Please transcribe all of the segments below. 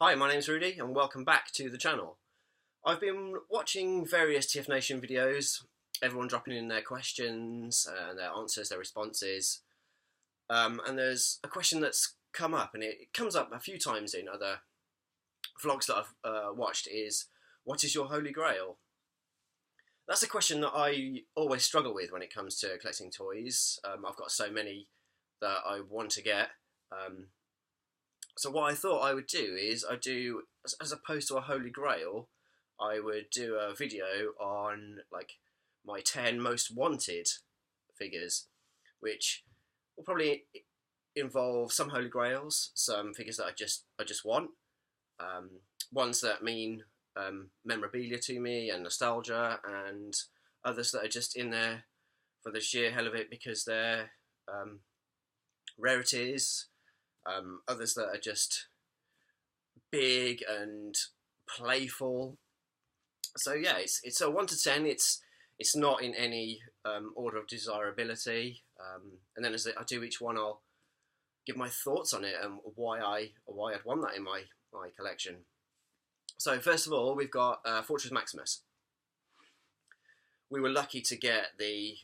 Hi, my name's Rudy and welcome back to the channel. I've been watching various TF Nation videos, everyone dropping in their questions and their answers, their responses. And there's a question that's come up, and it comes up a few times in other vlogs that I've watched, is what is your holy grail? That's a question that I always struggle with when it comes to collecting toys. I've got so many that I want to get. So what I thought I would do is as opposed to a holy grail, I would do a video on like my 10 most wanted figures, which will probably involve some holy grails, some figures that I just want, ones that mean memorabilia to me and nostalgia, and others that are just in there for the sheer hell of it because they're rarities. Others that are just big and playful. So yeah, it's a 1 to 10. It's not in any order of desirability. And then as I do each one, I'll give my thoughts on it and why I'd want that in my collection. So first of all, we've got Fortress Maximus. We were lucky to get the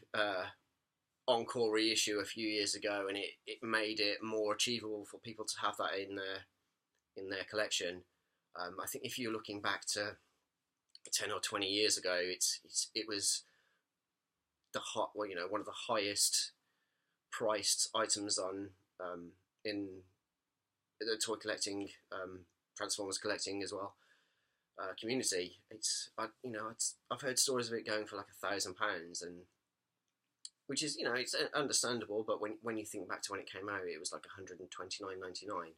Encore reissue a few years ago, and it made it more achievable for people to have that in their collection. I think if you're looking back to 10 or 20 years ago, it was one of the highest priced items on in the toy collecting, Transformers collecting as well, community. I've heard stories of it going for like £1,000, and which is, it's understandable, but when you think back to when it came out, it was like £129.99.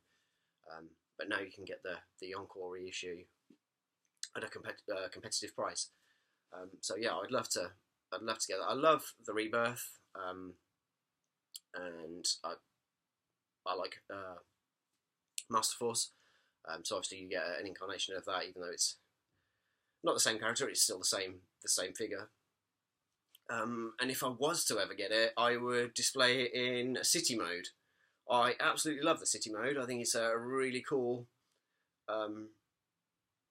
But now you can get the Encore reissue at a competitive price. So yeah, I'd love to get that. I love the Rebirth, and I like Master Force. So obviously you get an incarnation of that, even though it's not the same character, it's still the same figure. And if I was to ever get it, I would display it in city mode. I absolutely love the city mode. I think it's a really cool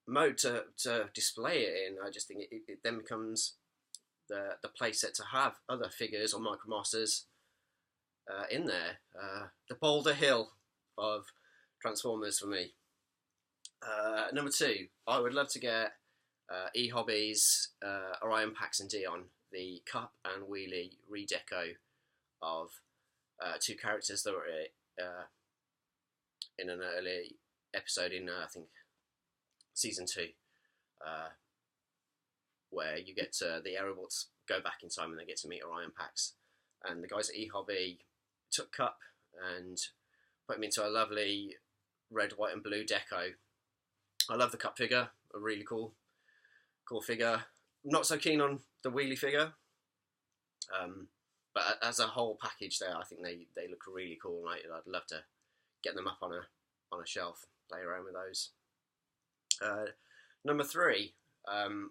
mode to display it in. I just think it then becomes the playset to have other figures or Micromasters in there. The Boulder Hill of Transformers for me. Number 2, I would love to get eHobby's Orion Pax and Dion, the Cup and Wheelie redeco of two characters that were in an early episode in I think season 2, where you get the Aerobots go back in time and they get to meet Orion Pax, and the guys at eHobby took Cup and put him into a lovely red, white, and blue deco. I love the Cup figure, a really cool figure. Not so keen on the Wheelie figure, but as a whole package there, I think they look really cool, and I'd love to get them up on a shelf, play around with those. Number 3, I'd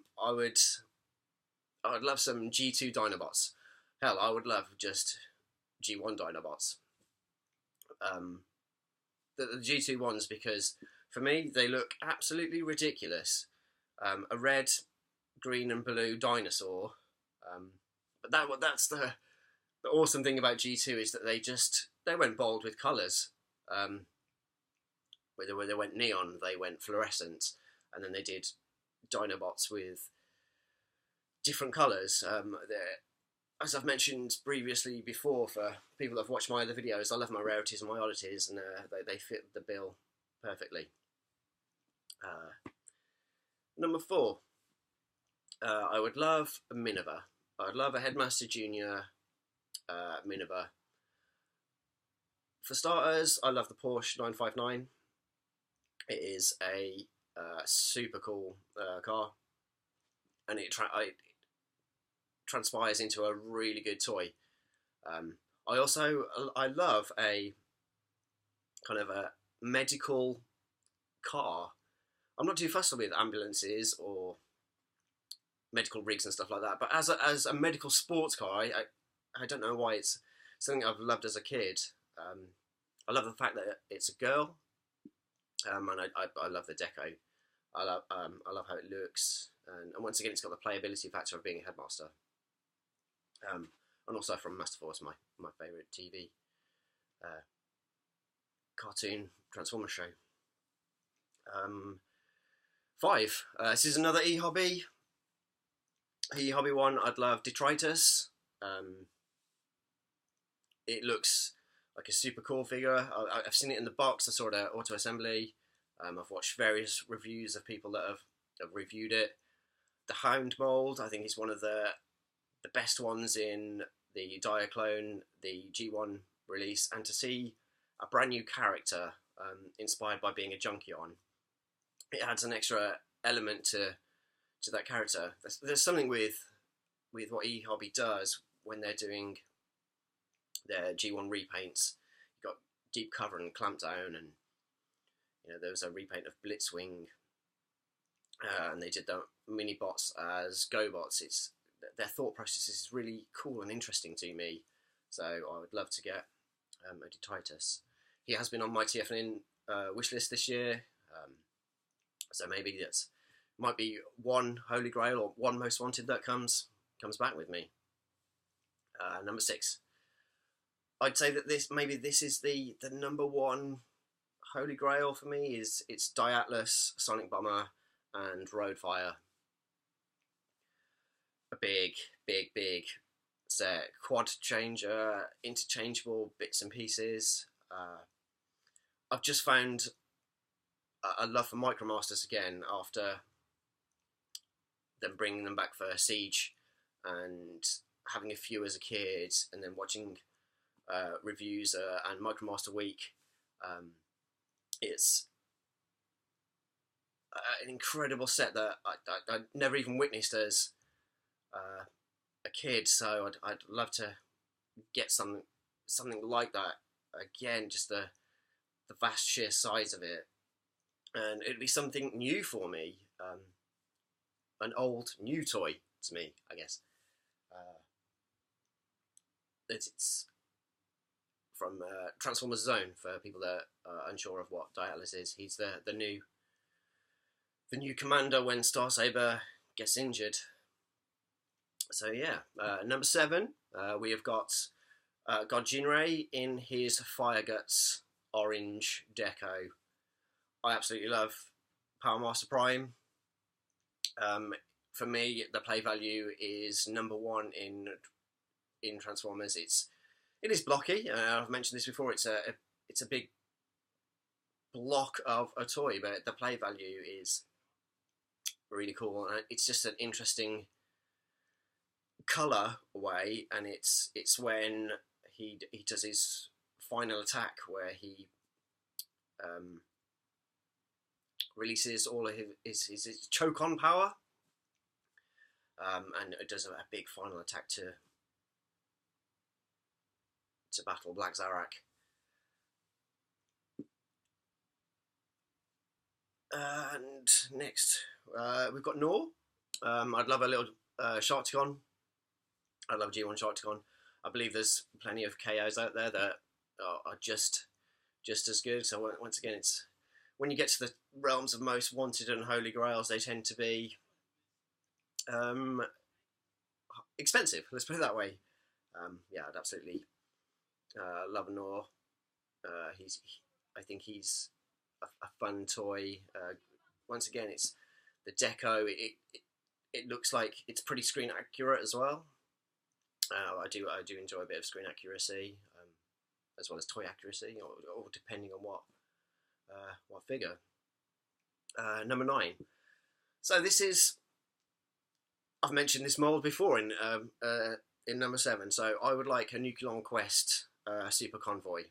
love some G2 Dinobots. Hell, I would love just G1 Dinobots. The G2 ones, because for me they look absolutely ridiculous. A red, green, and blue dinosaur. But that's the awesome thing about G2 is that they went bold with colours. Where they went neon, they went fluorescent, and then they did Dinobots with different colours. As I've mentioned previously before, for people that have watched my other videos, I love my rarities and my oddities, and they fit the bill perfectly. Number 4, I would love a Minerva. I'd love a Headmaster Junior Minerva. For starters, I love the Porsche 959. It is a super cool car, and it transpires into a really good toy. I love a kind of a medical car. I'm not too fussed with ambulances or medical rigs and stuff like that, but as a medical sports car, I don't know why it's something I've loved as a kid. I love the fact that it's a girl. And I love the deco. I love how it looks, and once again, it's got the playability factor of being a headmaster. And also from Master Force, my favourite TV cartoon Transformers show. 5. This is another e-hobby. E-hobby one. I'd love Detritus. It looks like a super cool figure. I've seen it in the box. I saw it at Auto Assembly. I've watched various reviews of people that have reviewed it. The Hound mold, I think, is one of the best ones in the Diaclone, the G1 release, and to see a brand new character inspired by being a Junkion, it adds an extra element to that character. There's something with what eHobby does when they're doing their G1 repaints. You've got Deep Cover and Clampdown, and there was a repaint of Blitzwing, and they did the mini bots as GoBots. Their thought process is really cool and interesting to me, so I would love to get a Detritus. He has been on my TFN wishlist this year, so maybe that might be one Holy Grail or one Most Wanted that comes back with me. Number 6. I'd say that this is the number 1 Holy Grail for me. It's Diatlas, Sonic Bomber, and Roadfire. A big set, quad changer, interchangeable bits and pieces. I've just found a love for Micromasters again after them bringing them back for Siege and having a few as a kid, and then watching reviews and Micromaster Week. It's an incredible set that I never even witnessed as a kid, so I'd love to get something like that again. Just the vast sheer size of it, and it'd be something new for me, an old new toy to me, I guess. It's from Transformers Zone, for people that are unsure of what Diatlas is. He's the new commander when Starsaber gets injured. So yeah, number 7, we have got God Jinrei in his Fire Guts orange deco. I absolutely love Power Master Prime. For me, the play value is number 1 in Transformers. It is blocky. I've mentioned this before. It's a big block of a toy, but the play value is really cool. And it's just an interesting colour way, and it's when he does his final attack where he releases all of his choke on power, and it does a big final attack to battle Black Zarak. And next, we've got Nor. I'd love a little Sharkticon. I love G1 Sharkticon. I believe there's plenty of KOs out there that are just as good. So once again, it's when you get to the realms of Most Wanted and Holy Grails, they tend to be expensive. Let's put it that way. Yeah, I'd absolutely love Nor. I think he's a fun toy. Once again, it's the deco. It looks like it's pretty screen accurate as well. I do enjoy a bit of screen accuracy, as well as toy accuracy, or depending on what figure. Number 9. So this is, I've mentioned this mold before in number 7. So I would like a Nucleon Quest Super Convoy.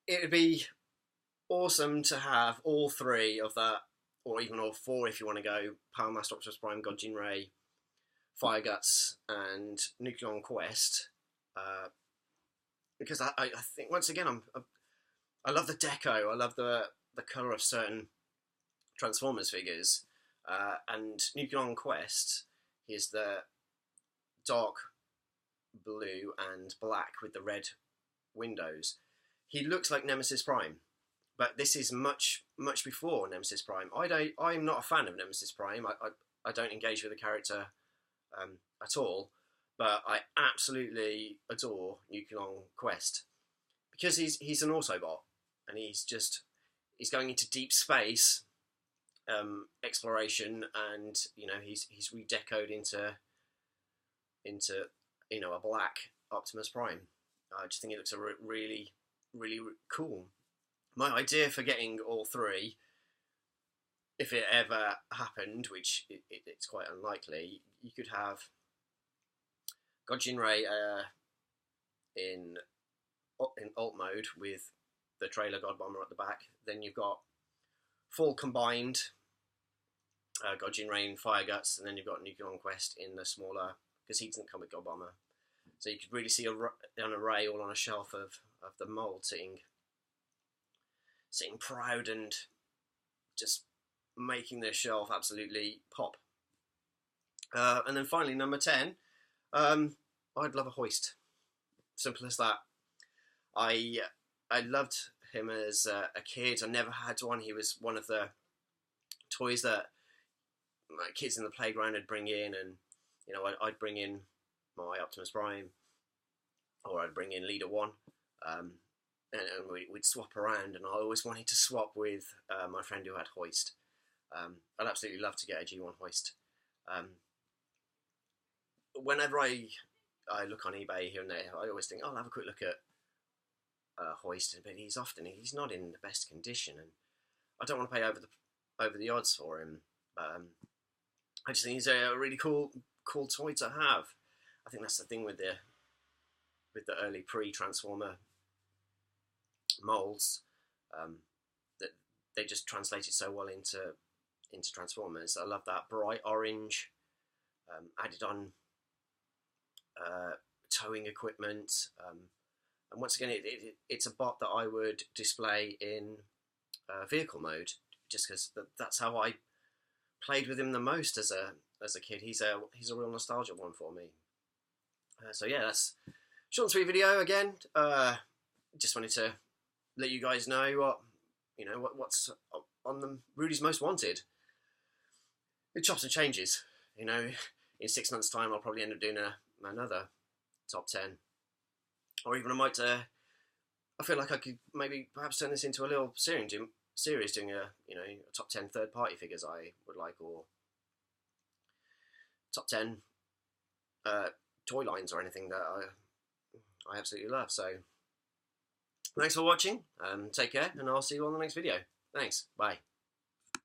It would be awesome to have all 3 of that, or even all 4 if you want to go: Power Master Optimus Prime, God Jinrei, Fire Guts, and Nucleon Quest. Because I think, once again, I love the deco. I love the colour of certain Transformers figures. And Nucleon Quest is the dark blue and black with the red windows. He looks like Nemesis Prime, but this is much before Nemesis Prime. I'm not a fan of Nemesis Prime. I don't engage with the character at all, but I absolutely adore Nuke Long Quest because he's an Autobot, and he's going into deep space exploration, and he's redecoed into a black Optimus Prime. I just think it looks really cool. My idea for getting all three, if it ever happened, which it's quite unlikely, you could have God Jinray in alt mode with the trailer God Bomber at the back. Then you've got full combined God Jinray in Fire Guts, and then you've got Nuke Long Quest in the smaller, because he doesn't come with God Bomber. So you could really see an array all on a shelf of the mould sitting proud and just making the shelf absolutely pop. And then finally, number 10, I'd love a hoist. Simple as that. I loved him as a kid. I never had one. He was one of the toys that my kids in the playground would bring in, and I'd bring in my Optimus Prime, or I'd bring in Leader 1, and we'd swap around, and I always wanted to swap with my friend who had Hoist. I'd absolutely love to get a G1 Hoist. Whenever I look on eBay here and there, I always think, I'll have a quick look at Hoist, but he's not in the best condition, and I don't want to pay over the odds for him. I just think he's a really cool toy to have. I think that's the thing with the early pre-Transformer molds, that they just translated so well into Transformers. I love that bright orange, added on towing equipment, and once again, it's a bot that I would display in vehicle mode, just because that's how I played with him the most as a kid. He's a real nostalgia one for me. So yeah, that's short and sweet video again. Just wanted to let you guys know what's on the Rudy's Most Wanted. It chops and changes. In 6 months' time, I'll probably end up doing another top 10, or even I might. I feel like I could maybe perhaps turn this into a little series, doing a top 10 third-party figures I would like, or top 10 toy lines or anything that I absolutely love. So thanks for watching. Take care, and I'll see you on the next video. Thanks. Bye.